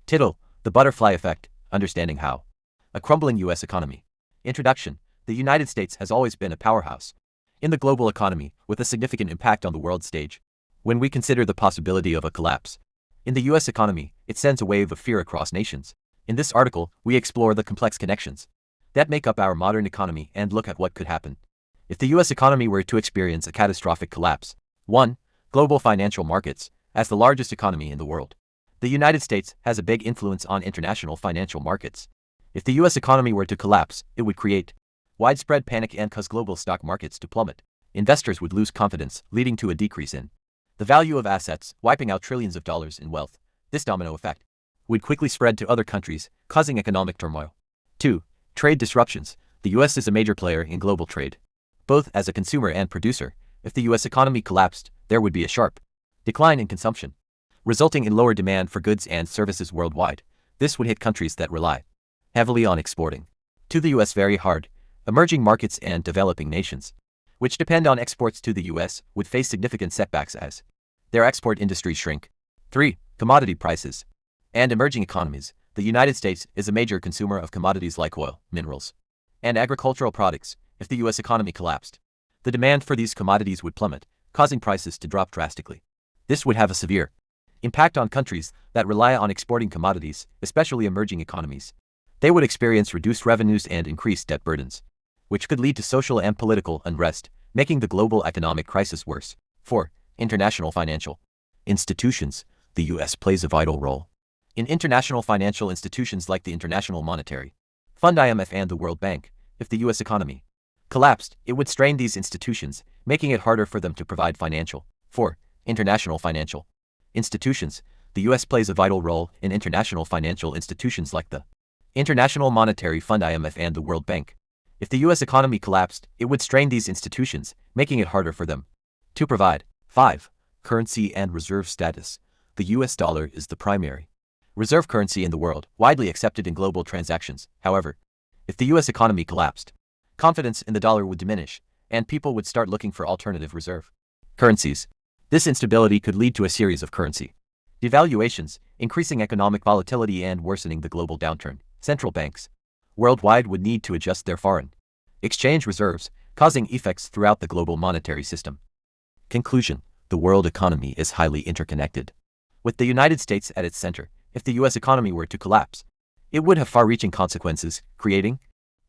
Title: The Butterfly Effect, Understanding How. A Crumbling U.S. Economy. Introduction: The United States has always been a powerhouse in the global economy, with a significant impact on the world stage. When we consider the possibility of a collapse in the U.S. economy, it sends a wave of fear across nations. In this article, we explore the complex connections that make up our modern economy and look at what could happen if the U.S. economy were to experience a catastrophic collapse. 1. Global financial markets. As the largest economy in the world, the United States has a big influence on international financial markets. If the U.S. economy were to collapse, it would create widespread panic and cause global stock markets to plummet. Investors would lose confidence, leading to a decrease in the value of assets, wiping out trillions of dollars in wealth. This domino effect would quickly spread to other countries, causing economic turmoil. 2. Trade disruptions. The U.S. is a major player in global trade, both as a consumer and producer. If the U.S. economy collapsed, there would be a sharp decline in consumption, resulting in lower demand for goods and services worldwide. This would hit countries that rely heavily on exporting to the U.S. very hard. Emerging markets and developing nations, which depend on exports to the U.S., would face significant setbacks as their export industries shrink. 3. Commodity prices and emerging economies. The United States is a major consumer of commodities like oil, minerals, and agricultural products. If the U.S. economy collapsed, the demand for these commodities would plummet, causing prices to drop drastically. This would have a severe impact on countries that rely on exporting commodities, especially emerging economies. They would experience reduced revenues and increased debt burdens, which could lead to social and political unrest, making the global economic crisis worse. 4. International financial institutions. The U.S. plays a vital role in international financial institutions like the International Monetary Fund (IMF) and the World Bank. If the U.S. economy collapsed, it would strain these institutions, making it harder for them to provide financial. 4. International financial institutions. The U.S. plays a vital role in international financial institutions like the International Monetary Fund (IMF) and the World Bank. If the U.S. economy collapsed, it would strain these institutions, making it harder for them to provide. 5. Currency and reserve status. The U.S. dollar is the primary reserve currency in the world, widely accepted in global transactions. However, if the U.S. economy collapsed, confidence in the dollar would diminish, and people would start looking for alternative reserve currencies. This instability could lead to a series of currency devaluations, increasing economic volatility and worsening the global downturn. Central banks worldwide would need to adjust their foreign exchange reserves, causing effects throughout the global monetary system. Conclusion: the world economy is highly interconnected, with the United States at its center. If the U.S. economy were to collapse, it would have far-reaching consequences, creating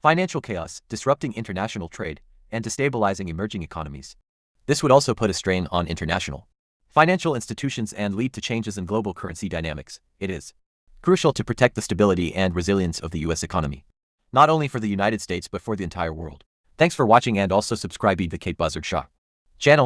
financial chaos, disrupting international trade, and destabilizing emerging economies. This would also put a strain on international financial institutions and lead to changes in global currency dynamics. It is crucial to protect the stability and resilience of the U.S. economy, not only for the United States but for the entire world. Thanks for watching, and also subscribe to the Kate Buzzard Shaw channel.